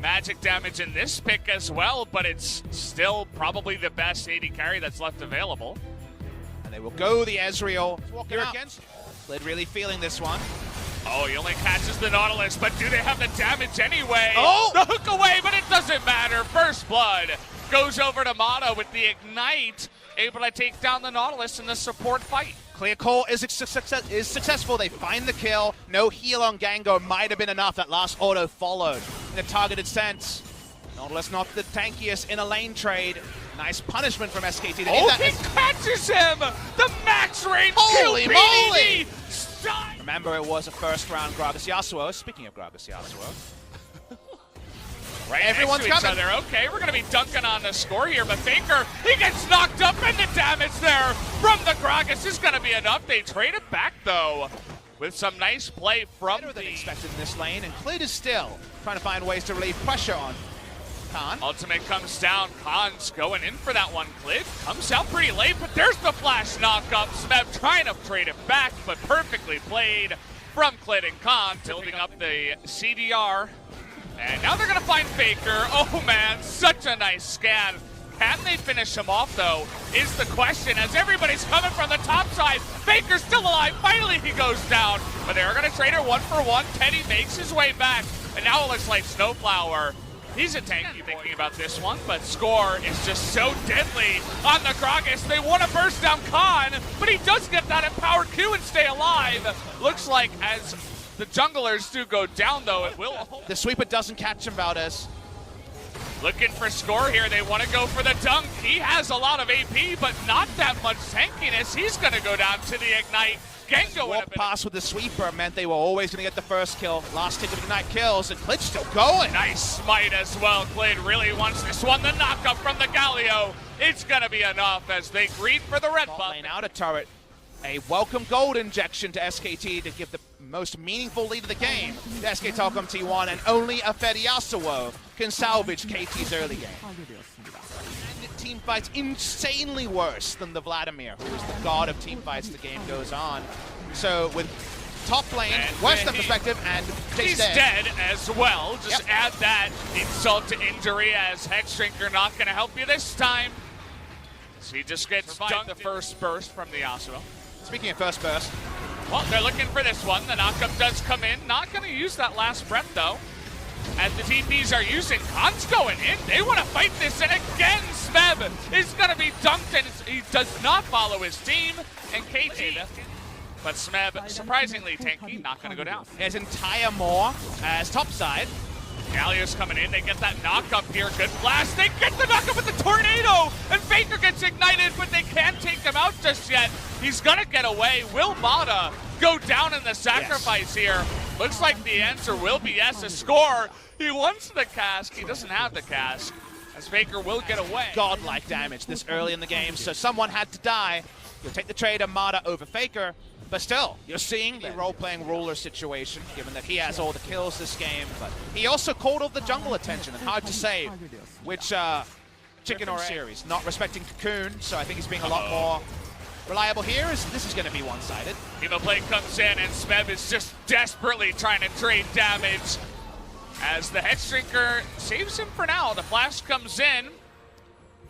magic damage in this pick as well, but it's still probably the best AD carry that's left available. And they will go the Ezreal. Here against Lid really feeling this one. Oh, he only catches the Nautilus, but do they have the damage anyway? Oh! The hook away, but it doesn't matter. First blood goes over to Mata with the Ignite, able to take down the Nautilus in the support fight. Clear call is successful. They find the kill. No heal on Gango might have been enough. That last auto followed in a targeted sense. Nautilus not the tankiest in a lane trade. Nice punishment from SKT. Oh, he catches him! The max range Holy kill moly! Stop. Remember, it was a first round Gragas Yasuo. Speaking of Gragas Yasuo. Right, everyone's next to coming. each other. Okay, we're going to be dunking on the score here, but Faker, he gets knocked up, and the damage there from the Gragas is going to be enough. They trade it back, though, with some nice play from Better than expected in this lane, and Clid is still trying to find ways to relieve pressure on Khan. Ultimate comes down. Khan's going in for that one. Clid comes out pretty late, but there's the flash knock-up. Smeb trying to trade it back, but perfectly played from Clid and Khan, building up the CDR. And now they're going to find Faker. Oh, man, such a nice scan. Can they finish him off, though, is the question, as everybody's coming from the top side. Faker's still alive. Finally, he goes down. But they're going to trade her 1-for-1. Teddy makes his way back. And now it looks like Snowflower. He's a tanky thinking about this one, but Score is just so deadly on the Gragas. They want to burst down Khan, but he does get that empowered Q and stay alive. Looks like as the junglers do go down, though, it will. The sweeper doesn't catch him, Valdez. Looking for Score here. They want to go for the dunk. He has a lot of AP, but not that much tankiness. He's going to go down to the Ignite. Gengo Walk past with the sweeper meant they were always going to get the first kill. Last hit of Ignite kills, and Clid's still going. Nice smite as well. Clid really wants this one. The knockup from the Galio. It's going to be enough as they greet for the red buff. Lane out of turret. A welcome gold injection to SKT to give the most meaningful lead of the game. The SK Telkom T1, and only a Fed Yasuo can salvage KT's early game. And team fights insanely worse than the Vladimir, who is the god of team fights the game goes on. So with top lane, Western perspective, and he's dead as well. Just add that insult to injury, as Hexdrinker not going to help you this time. So he just gets dunked the first burst from the Yasuo. Speaking of first burst. Well, they're looking for this one. The knockup does come in. Not going to use that last breath, though. As the TPs are using, Khan's going in. They want to fight this, and again, Smeb is going to be dunked, and he does not follow his team. And KT, but Smeb, surprisingly tanky, not going to go down. His entire Maw as topside. Galio's coming in. They get that knock-up here. Good blast. They get the knock-up with the tornado, and Faker gets ignited, but they can't take him out just yet. He's going to get away. Will Mata go down in the sacrifice here? Looks like the answer will be yes. A Score. He wants the cask. He doesn't have the cask, as Faker will get away. Godlike damage this early in the game, so someone had to die. You'll take the trade of Mata over Faker, but still, you're seeing the role-playing ruler situation, given that he has all the kills this game, but he also called all the jungle attention, and hard to say which chicken or series. Not respecting Cocoon, so I think he's being a lot more reliable here. This is going to be one-sided. Play comes in, and Smeb is just desperately trying to trade damage, as the Hexdrinker saves him for now. The flash comes in.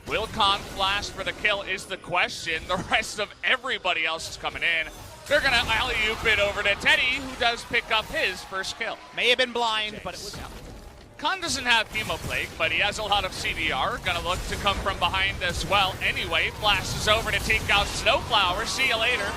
Will Khan flash for the kill is the question. The rest of everybody else is coming in. They're going to alley-oop it over to Teddy, who does pick up his first kill. May have been blind, but it was out. Khan doesn't have Hemoplague, but he has a lot of CDR. Going to look to come from behind as well. Anyway, flashes over to take out Snowflower. See you later.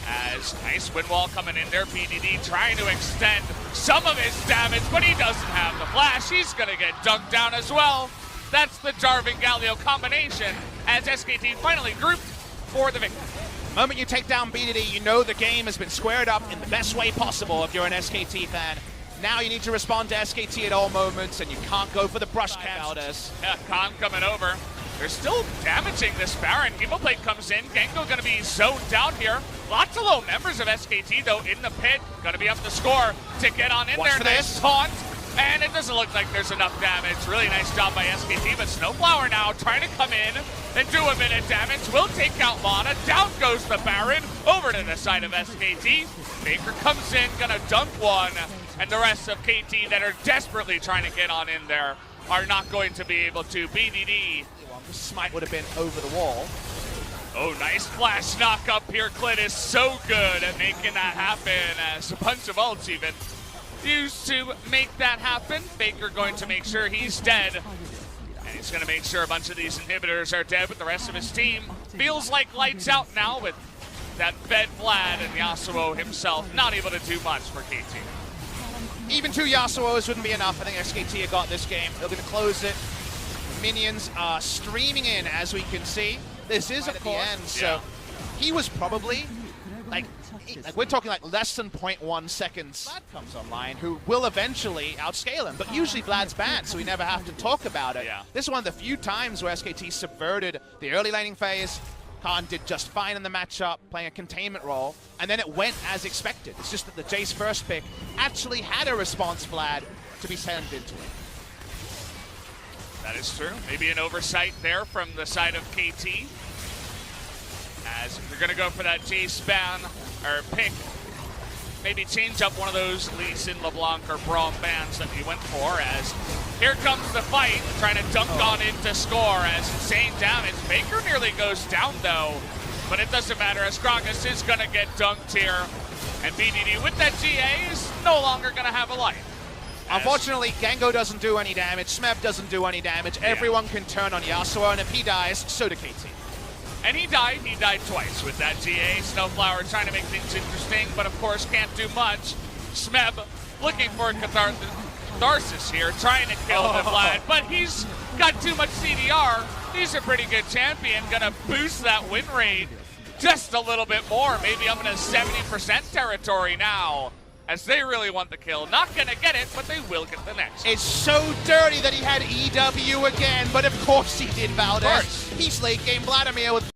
As nice wind wall coming in there. PDD trying to extend some of his damage, but he doesn't have the flash. He's going to get dunked down as well. That's the Jarvan Galio combination, as SKT finally grouped for the victory. The moment you take down BDD, you know the game has been squared up in the best way possible if you're an SKT fan. Now you need to respond to SKT at all moments, and you can't go for the brush cast. Yeah, Khan coming over. They're still damaging this Baron. Hemoplate comes in. Gengo going to be zoned out here. Lots of low members of SKT, though, in the pit. Going to be up the score to get on in. Watch there. For nice this. Taunt. And it doesn't look like there's enough damage. Really nice job by SKT, but Snowflower now trying to come in and do a bit of damage. Will take out Mana. Down goes the Baron. Over to the side of SKT. Faker comes in, gonna dunk one. and the rest of KT that are desperately trying to get on in there are not going to be able to. BDD. The smite would have been over the wall. Oh, nice flash knock up here. Clit is so good at making that happen, as a bunch of ults even used to make that happen. Faker going to make sure he's dead. And he's going to make sure a bunch of these inhibitors are dead, but the rest of his team feels like lights out now with that fed Vlad and Yasuo himself not able to do much for KT. Even 2 Yasuos wouldn't be enough. I think SKT have got this game. They're going to close it. The minions are streaming in, as we can see. This is at the end, so he was probably, like we're talking like less than 0.1 seconds. Vlad comes online, who will eventually outscale him, but usually Vlad's banned, so we never have to talk about it. Yeah. This is one of the few times where SKT subverted the early laning phase. Khan did just fine in the matchup, playing a containment role, and then it went as expected. It's just that the Jace first pick actually had a response Vlad to be sent into it. That is true. Maybe an oversight there from the side of KT. As if you're going to go for that Jace ban, or pick, maybe change up one of those Lee Sin, LeBlanc, or Braum bans that you went for, as here comes the fight, trying to dunk on in to score, as insane damage. Faker nearly goes down, though, but it doesn't matter, as Gragas is going to get dunked here, and BDD with that GA is no longer going to have a life. Unfortunately, Gengo doesn't do any damage, Smeb doesn't do any damage, everyone can turn on Yasuo, and if he dies, so do KT. And he died twice with that GA. Snowflower trying to make things interesting, but of course can't do much. Smeb looking for catharsis here, trying to kill the Vlad, but he's got too much CDR. He's a pretty good champion, gonna boost that win rate just a little bit more, maybe up into 70% territory now, as they really want the kill. Not gonna get it, but they will get the next. It's so dirty that he had EW again, but of course he did, Valdez. He's late game Vladimir with